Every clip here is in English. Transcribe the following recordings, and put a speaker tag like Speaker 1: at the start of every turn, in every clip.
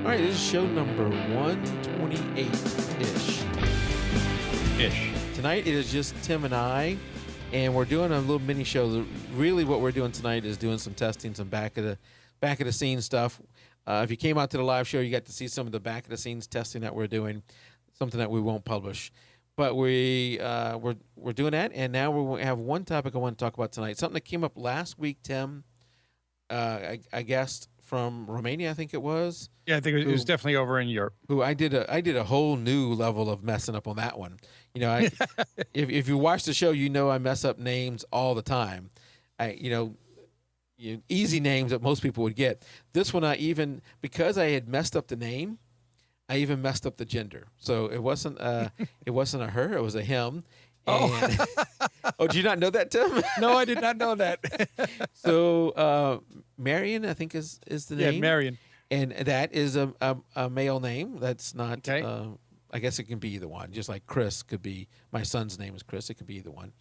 Speaker 1: All right, this is show number 128-ish. Tonight it is just Tim and I, and we're doing a little mini show. Really what we're doing tonight is doing some testing, some back of the scenes stuff. If you came out to the live show, you got to see some of the back of the scenes testing that we're doing, something that we won't publish. But we're doing that, and now we have one topic I want to talk about tonight. Something that came up last week, Tim. I guessed from Romania, I think it was.
Speaker 2: Yeah, I think it was definitely over in Europe.
Speaker 1: Who I did a whole new level of messing up on that one. You know, if you watch the show, you know I mess up names all the time. Easy names that most people would get. This one, because I had messed up the name, I even messed up the gender. So it wasn't a her, it was a him. And, oh, did you not know that, Tim?
Speaker 2: No, I did not know that.
Speaker 1: So Marion, I think is the name.
Speaker 2: Yeah, Marion.
Speaker 1: And that is a male name. That's not,
Speaker 2: Okay.
Speaker 1: I guess it can be either one. Just like Chris could be, my son's name is Chris. It could be either one.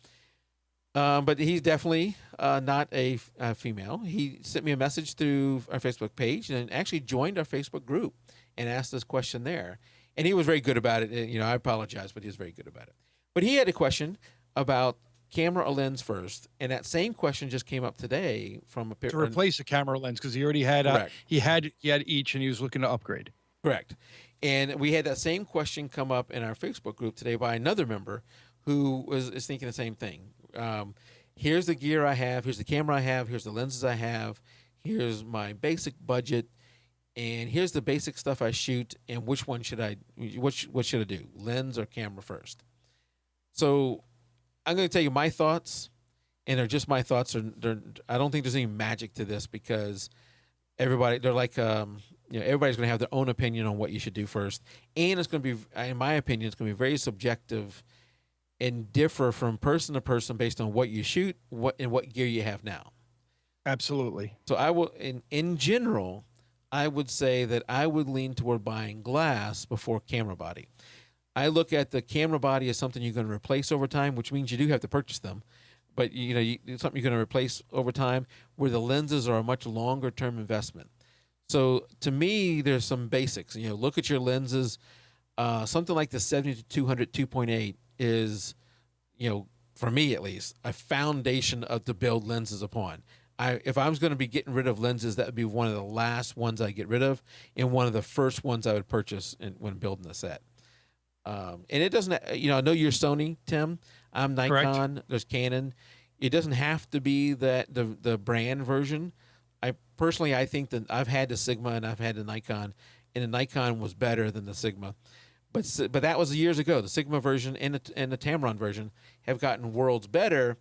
Speaker 1: But he's definitely not a female. He sent me a message through our Facebook page and actually joined our Facebook group and asked this question there. And he was very good about it. And, I apologize, but he was very good about it. But he had a question about camera or lens first, and that same question just came up today from a
Speaker 2: To replace a camera lens because he already had he had each, and he was looking to upgrade.
Speaker 1: Correct. And we had that same question come up in our Facebook group today by another member who is thinking the same thing. Here's the gear I have. Here's the camera I have. Here's the lenses I have. Here's my basic budget. And here's the basic stuff I shoot. And which one should I do? Lens or camera first? So I'm going to tell you my thoughts, and they're just my thoughts. I don't think there's any magic to this because everybody's going to have their own opinion on what you should do first. And it's going to be, in my opinion, it's going to be very subjective and differ from person to person based on what you shoot, what gear you have now.
Speaker 2: Absolutely.
Speaker 1: So I will, in general, I would say that I would lean toward buying glass before camera body. I look at the camera body as something you're going to replace over time, which means you do have to purchase them. But, it's something you're going to replace over time, where the lenses are a much longer-term investment. So, to me, there's some basics. Look at your lenses. Something like the 70-200 2.8 is, for me at least, a foundation to build lenses upon. If I was going to be getting rid of lenses, that would be one of the last ones I get rid of and one of the first ones I would purchase when building a set. And it doesn't, I know you're Sony, Tim. I'm Nikon.
Speaker 2: Correct.
Speaker 1: There's Canon. It doesn't have to be the brand version. I think that I've had the Sigma and I've had the Nikon, and the Nikon was better than the Sigma. But that was years ago. The Sigma version and the Tamron version have gotten worlds better.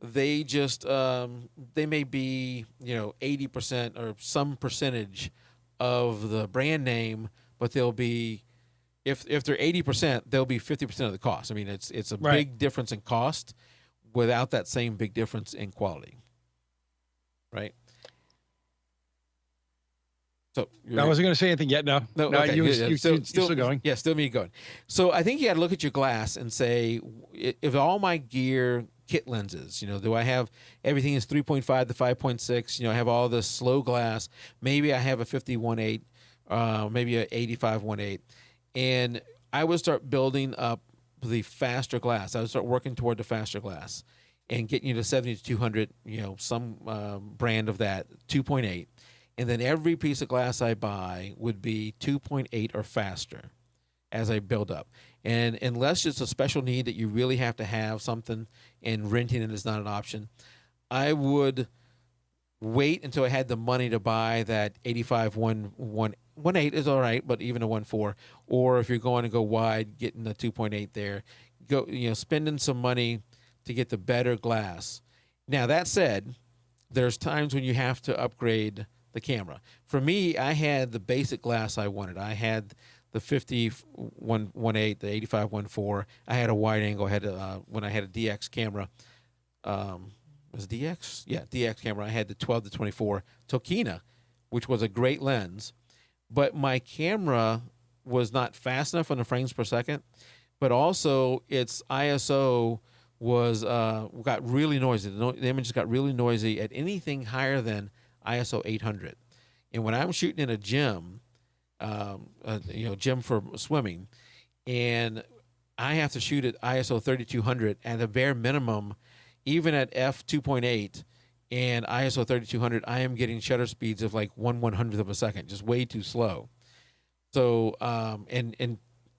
Speaker 1: They just they may be 80% or some percentage of the brand name, but they'll be. If they're 80%, they'll be 50% of the cost. I mean, it's a big difference in cost without that same big difference in quality, right? So
Speaker 2: I wasn't going to say anything yet. No,
Speaker 1: okay.
Speaker 2: You're still going.
Speaker 1: Yeah, still me going. So I think you got to look at your glass and say, if all my gear kit lenses, do I have everything is 3.5 to 5.6? I have all this slow glass. Maybe I have a 51.8, maybe a 85.18. And I would start building up the faster glass. I would start working toward the faster glass and getting you to 70-200, some brand of that, 2.8. And then every piece of glass I buy would be 2.8 or faster as I build up. And unless it's a special need that you really have to have something and renting it is not an option, I would wait until I had the money to buy that 1.8 is all right, but even a 1.4, or if you're going to go wide, getting the 2.8 there, spending some money to get the better glass. Now that said, there's times when you have to upgrade the camera. For me, I had the basic glass I wanted. I had the 50-1.8, the 85-1.4. I had a wide angle. I had when I had a DX camera. Was it DX? Yeah, DX camera. I had the 12-24 Tokina, which was a great lens. But my camera was not fast enough on the frames per second, but also its ISO was got really noisy. The images got really noisy at anything higher than ISO 800. And when I'm shooting in a gym, gym for swimming, and I have to shoot at ISO 3200 at the bare minimum, even at f2.8 and ISO 3200. I am getting shutter speeds of like 1/100th of a second, just way too slow. So and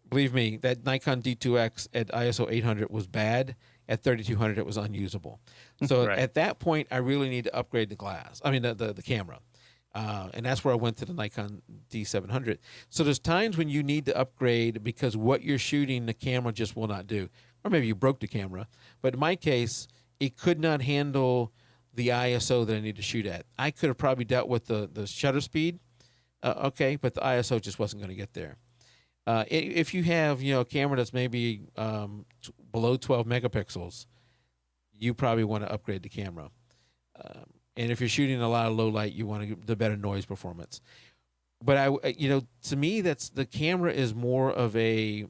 Speaker 1: believe me, that Nikon D2X at ISO 800 was bad. At 3200, it was unusable. So
Speaker 2: Right.
Speaker 1: at that point, I really need to upgrade the glass. I mean, the camera. And that's where I went to the Nikon D700. So there's times when you need to upgrade because what you're shooting, the camera just will not do. Or maybe you broke the camera. But in my case, it could not handle the ISO that I need to shoot at. I could have probably dealt with the shutter speed, okay, but the ISO just wasn't going to get there. If you have a camera that's maybe below 12 megapixels, you probably want to upgrade the camera. And if you're shooting a lot of low light, you want the better noise performance. But to me, that's the camera is more of a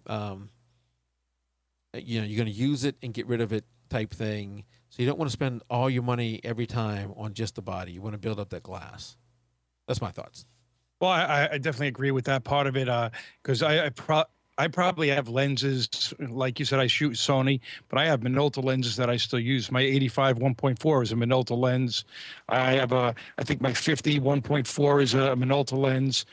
Speaker 1: you're going to use it and get rid of it type thing. So you don't want to spend all your money every time on just the body. You want to build up that glass. That's my thoughts.
Speaker 2: Well, I definitely agree with that part of it, because I probably have lenses, like you said, I shoot Sony, but I have Minolta lenses that I still use. My 85 1.4 is a Minolta lens. I have I think my 50 1.4 is a Minolta lens.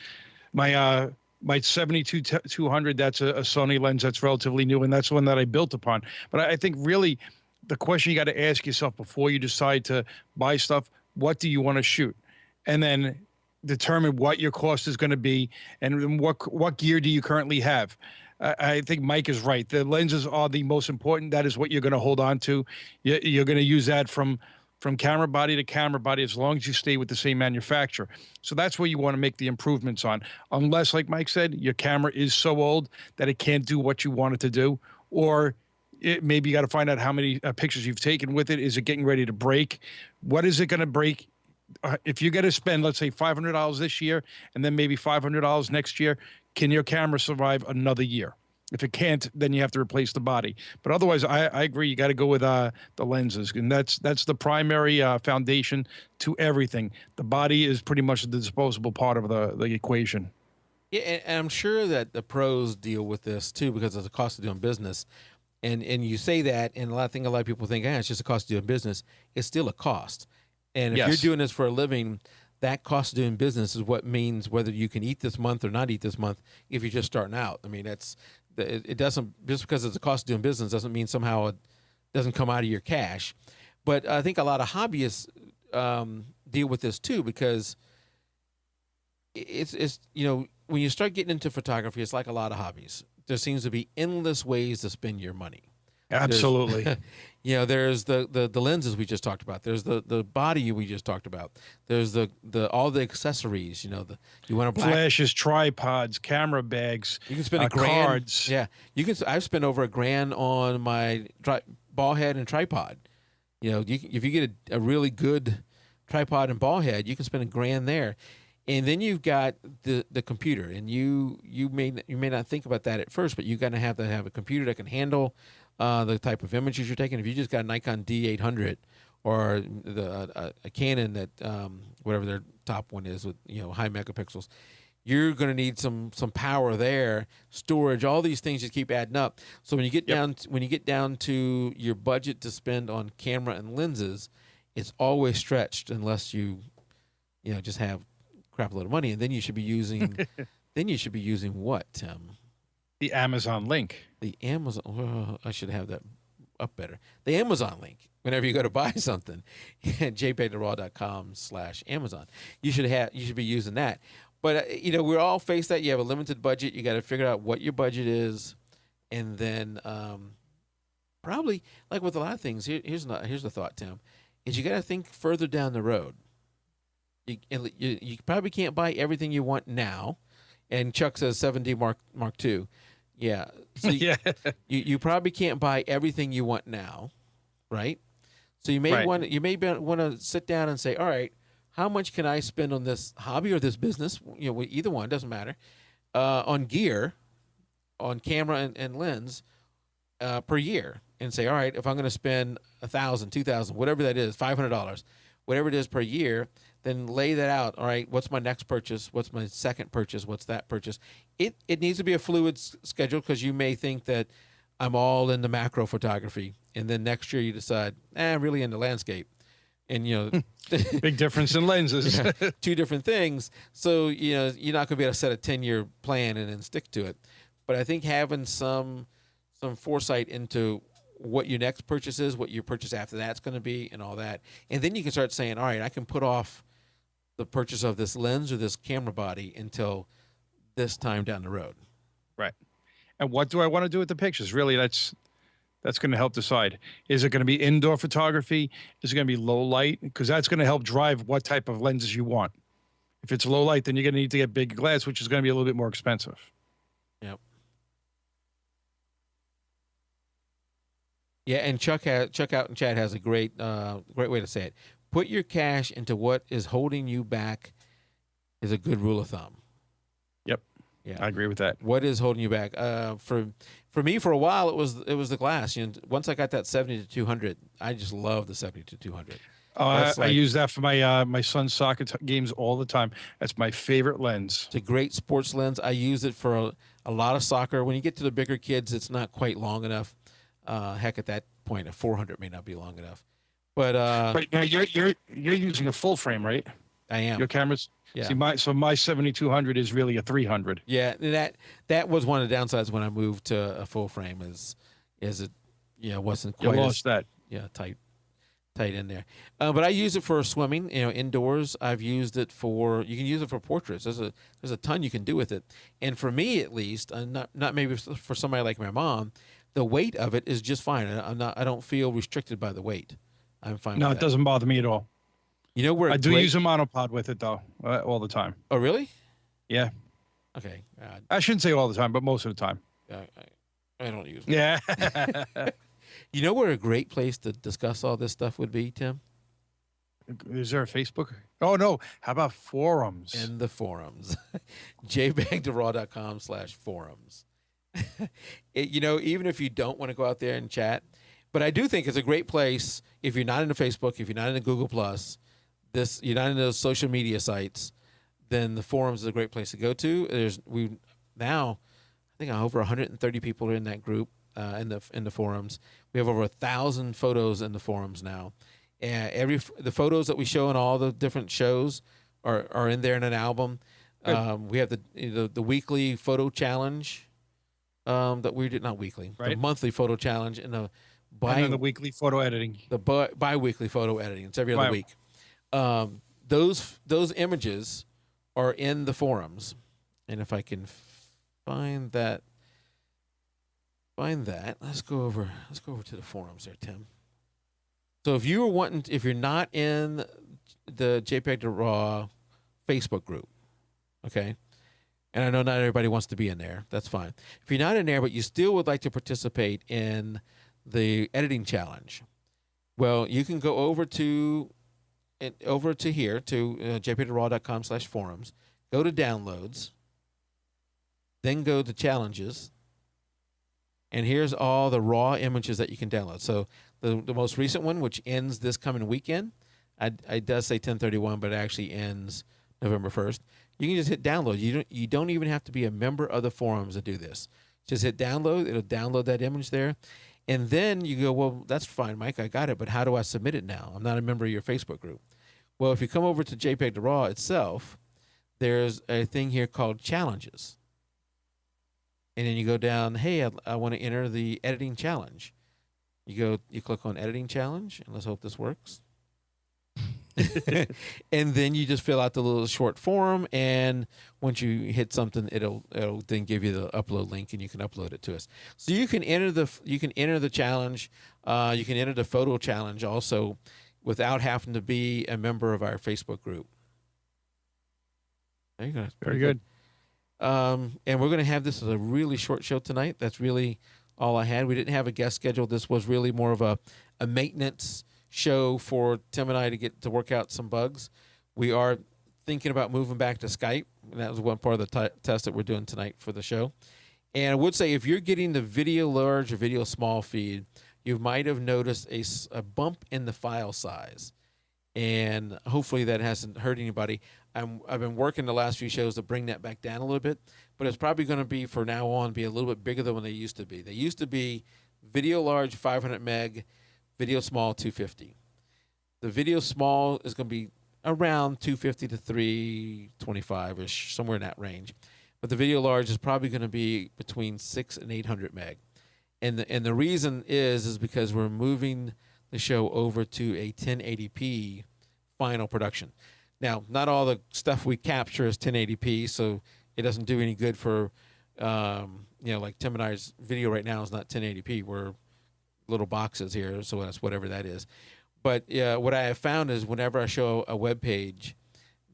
Speaker 2: My 72 200, that's a Sony lens that's relatively new, and that's one that I built upon. But I think really the question you got to ask yourself before you decide to buy stuff, what do you want to shoot? And then determine what your cost is going to be and what gear do you currently have. I think Mike is right. The lenses are the most important. That is what you're going to hold on to. You're going to use that from camera body to camera body as long as you stay with the same manufacturer. So that's where you want to make the improvements on. Unless, like Mike said, your camera is so old that it can't do what you want it to do, or maybe you got to find out how many pictures you've taken with it. Is it getting ready to break? What is it going to break? If you're going to spend, let's say, $500 this year and then maybe $500 next year, can your camera survive another year? If it can't, then you have to replace the body. But otherwise, I agree. You got to go with the lenses, and that's the primary foundation to everything. The body is pretty much the disposable part of the equation.
Speaker 1: Yeah, and I'm sure that the pros deal with this too because of the cost of doing business. And you say that, and a lot of people think, it's just a cost of doing business. It's still a cost. And if
Speaker 2: Yes.
Speaker 1: you're doing this for a living, that cost of doing business is what means whether you can eat this month or not eat this month if you're just starting out. I mean, it doesn't, just because it's a cost of doing business doesn't mean somehow it doesn't come out of your cash. But I think a lot of hobbyists deal with this too because it's when you start getting into photography, it's like a lot of hobbies. There seems to be endless ways to spend your money.
Speaker 2: Absolutely.
Speaker 1: There's the lenses we just talked about. There's the body we just talked about. There's the all the accessories. You want to
Speaker 2: flashes, tripods, camera bags.
Speaker 1: You can spend $1,000.
Speaker 2: Cards.
Speaker 1: Yeah, you can. I've spent over $1,000 on my ball head and tripod. If you get a really good tripod and ball head, you can spend $1,000 there. And then you've got the computer, and you may not think about that at first, but you got to have a computer that can handle the type of images you're taking. If you just got a Nikon D800 or a Canon that whatever their top one is with high megapixels, you're going to need some power there, storage, all these things just keep adding up. So when you get down to your budget to spend on camera and lenses, it's always stretched unless you just have crap load of money, and then you should be using what, Tim?
Speaker 2: The Amazon link.
Speaker 1: The Amazon. Oh, I should have that up better. The Amazon link. Whenever you go to buy something, jpeg2RAW.com/Amazon, you should be using that. But we're all faced that you have a limited budget. You got to figure out what your budget is, and then probably like with a lot of things. Here's the thought, Tim, is you got to think further down the road. You probably can't buy everything you want now, and Chuck says 7D Mark II. Yeah, so you probably can't buy everything you want now, right? So you may want to sit down and say, all right, how much can I spend on this hobby or this business? Either one doesn't matter. On gear, on camera and lens, per year, and say, all right, if I'm going to spend $1,000, $2,000, whatever that is, $500, whatever it is per year, then lay that out. All right, what's my next purchase? What's my second purchase? What's that purchase? It needs to be a fluid schedule, because you may think that I'm all into macro photography, and then next year you decide, I'm really into landscape, and
Speaker 2: Big difference in lenses.
Speaker 1: two different things. So you're not going to be able to set a 10-year plan and then stick to it. But I think having some foresight into what your next purchase is, what your purchase after that's going to be, and all that, and then you can start saying, all right, I can put off the purchase of this lens or this camera body until this time down the road.
Speaker 2: Right. And what do I want to do with the pictures? Really, that's going to help decide. Is it going to be indoor photography? Is it going to be low light? Because that's going to help drive what type of lenses you want. If it's low light, then you're going to need to get big glass, which is going to be a little bit more expensive.
Speaker 1: Yep. Yeah, and Chuck out in chat has a great way to say it. Put your cash into what is holding you back is a good rule of thumb.
Speaker 2: Yep.
Speaker 1: Yeah,
Speaker 2: I agree with that.
Speaker 1: What is holding you back? For me, for a while, it was the glass. Once I got that 70-200, I just love the 70-200.
Speaker 2: Oh, I use that for my son's soccer games all the time. That's my favorite lens.
Speaker 1: It's a great sports lens. I use it for a lot of soccer. When you get to the bigger kids, it's not quite long enough. Heck, at that point, a 400 may not be long enough. But
Speaker 2: now you're using a full frame, right?
Speaker 1: I am.
Speaker 2: Your cameras.
Speaker 1: Yeah.
Speaker 2: See, my 7200 is really a 300.
Speaker 1: Yeah, that was one of the downsides when I moved to a full frame. Is it wasn't quite tight in there. But I use it for swimming. Indoors. I've used it for. You can use it for portraits. There's a ton you can do with it. And for me, at least, not maybe for somebody like my mom, the weight of it is just fine. I don't feel restricted by the weight. I'm fine.
Speaker 2: No,
Speaker 1: with
Speaker 2: it
Speaker 1: that.
Speaker 2: doesn't bother me at all.
Speaker 1: Where
Speaker 2: I do use a monopod with it though, all the time.
Speaker 1: Oh, really?
Speaker 2: Yeah.
Speaker 1: Okay.
Speaker 2: I shouldn't say all the time, but most of the time.
Speaker 1: I don't use it.
Speaker 2: Yeah.
Speaker 1: Where a great place to discuss all this stuff would be, Tim?
Speaker 2: Is there a Facebook? Oh, no. How about forums?
Speaker 1: In the forums. jpeg2RAW.com/forums. Even if you don't want to go out there and chat, but I do think it's a great place if you're not into Facebook, if you're not into Google Plus, you're not into those social media sites, then the forums is a great place to go to. I think over 130 people are in that group in the forums. We have over 1,000 photos in the forums now. The photos that we show in all the different shows are in there in an album. We have the weekly photo challenge that we did, not weekly, right? The monthly photo challenge and the
Speaker 2: weekly photo editing.
Speaker 1: The bi-weekly photo editing. It's every other week. Those images are in the forums, and if I can find that, let's go over to the forums there, Tim. So if you're not in the jpeg2RAW Facebook group, okay, and I know not everybody wants to be in there, that's fine. If you're not in there, but you still would like to participate in the editing challenge, well, you can go over to here to jpeg2RAW.com/forums, go to downloads, then go to challenges, and here's all the raw images that you can download. So the most recent one, which ends this coming weekend, I does say 10/31, but it actually ends November 1st. You can just hit download. You don't even have to be a member of the forums to do this. Just hit download. It'll download that image there. And then you go, well, that's fine, Mike, I got it, but how do I submit it now? I'm not a member of your Facebook group. Well, if you come over to jpeg2RAW itself, there's a thing here called challenges. And then you go down, hey, I want to enter the editing challenge. You click on editing challenge, and let's hope this works. And then you just fill out the little short form, and once you hit something, it'll then give you the upload link, and you can upload it to us. So you can enter the challenge, you can enter the photo challenge also, without having to be a member of our Facebook group. There you go.
Speaker 2: Very good.
Speaker 1: And we're going to have this as a really short show tonight. That's really all I had. We didn't have a guest scheduled. This was really more of a maintenance show for Tim and I to get to work out some bugs. We are thinking about moving back to Skype, and that was one part of the test that we're doing tonight for the show. And I would say if you're getting the video large or video small feed, you might have noticed a bump in the file size. and hopefully that hasn't hurt anybody. I've been working the last few shows to bring that back down a little bit, but it's probably going to be, for now on, be a little bit bigger than when they used to be. They used to be video large 500 meg, video small 250. The video small is going to be around 250 to 325-ish, somewhere in that range. But the video large is probably going to be between 6 and 800 meg. And the reason is because we're moving the show over to a 1080p final production. Now, not all the stuff we capture is 1080p, so it doesn't do any good for, like Tim and I's video right now is not 1080p. We're little boxes here, so that's whatever that is. But what I have found is whenever I show a web page,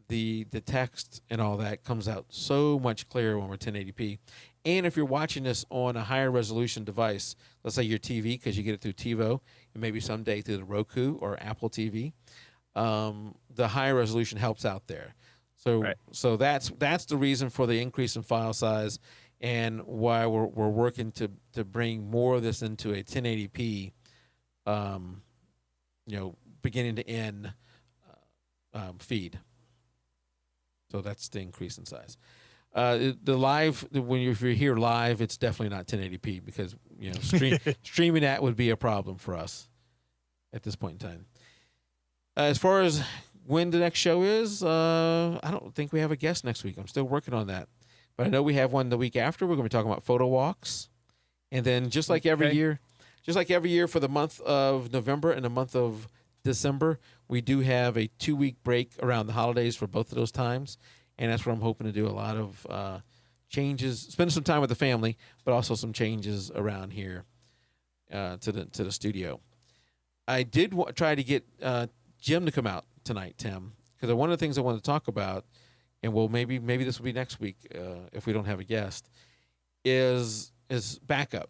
Speaker 1: the text and all that comes out so much clearer when we're 1080p. And if you're watching this on a higher resolution device, let's say your TV, because you get it through TiVo, and maybe someday through the Roku or Apple TV, the higher resolution helps out there. So
Speaker 2: right.
Speaker 1: So that's the reason for the increase in file size, and why we're working to bring more of this into a 1080p, beginning to end feed. So that's the increase in size. The live, if you're here live, it's definitely not 1080p, because streaming that would be a problem for us at this point in time. As far as when the next show is, I don't think we have a guest next week. I'm still working on that, but I know we have one the week after. We're going to be talking about photo walks, and then just like every year for the month of November and the month of December, we do have a 2-week break around the holidays for both of those times. And that's where I'm hoping to do a lot of changes, spend some time with the family, but also some changes around here to the studio. I did try to get Jim to come out tonight, Tim, because one of the things I wanted to talk about, and maybe this will be next week if we don't have a guest, is backup.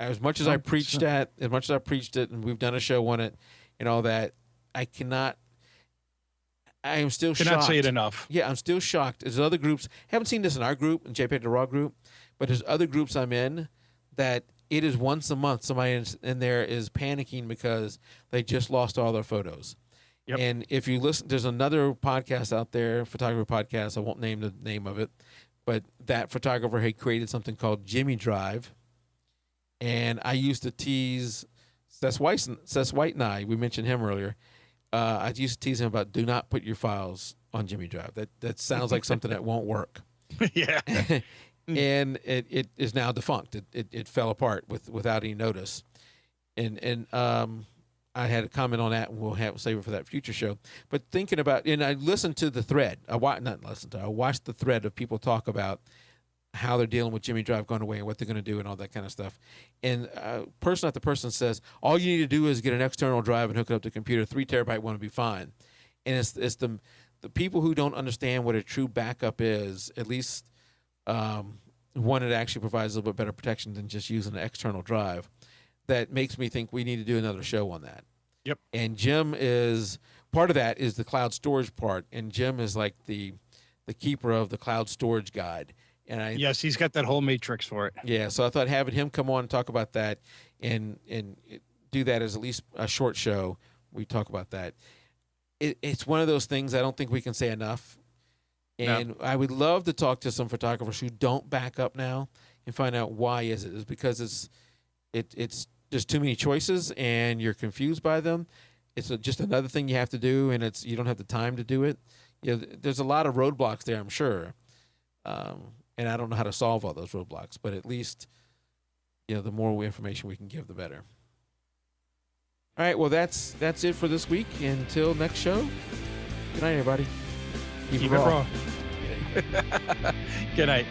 Speaker 1: As much as I preached it, and we've done a show on it and all that, I am still shocked.
Speaker 2: Cannot say it enough.
Speaker 1: Yeah, I'm still shocked. There's other groups. Haven't seen this in our group, in jpeg2RAW group, but there's other groups I'm in that it is once a month somebody in there is panicking because they just lost all their photos.
Speaker 2: Yep.
Speaker 1: And if you listen, there's another podcast out there, photography podcast. I won't name the name of it, but that photographer had created something called Jimmy Drive. And I used to tease Seth White and I. We mentioned him earlier. I used to tease him about, do not put your files on Jimmy Drive. That sounds like something that won't work.
Speaker 2: Yeah.
Speaker 1: And it is now defunct. It fell apart without any notice. And I had a comment on that, and we'll save it for that future show. But thinking about, and I listened to the thread. I watched the thread of people talk about how they're dealing with Jimmy Drive going away and what they're going to do and all that kind of stuff. And person after person says, all you need to do is get an external drive and hook it up to the computer. 3 terabyte one will be fine. And it's the people who don't understand what a true backup is, at least one that actually provides a little bit better protection than just using an external drive, that makes me think we need to do another show on that.
Speaker 2: Yep.
Speaker 1: And Jim is, part of that is the cloud storage part. And Jim is like the keeper of the cloud storage guide. And
Speaker 2: yes, he's got that whole matrix for it.
Speaker 1: Yeah, so I thought having him come on and talk about that and do that as at least a short show, we talk about that. It's one of those things I don't think we can say enough. And no. I would love to talk to some photographers who don't back up now and find out why is it. It's because it's just too many choices and you're confused by them. It's just another thing you have to do, and you don't have the time to do it. There's a lot of roadblocks there, I'm sure. And I don't know how to solve all those roadblocks, but at least, the more information we can give, the better. All right, well, that's it for this week. Until next show, good night, everybody.
Speaker 2: Keep it raw. Good night.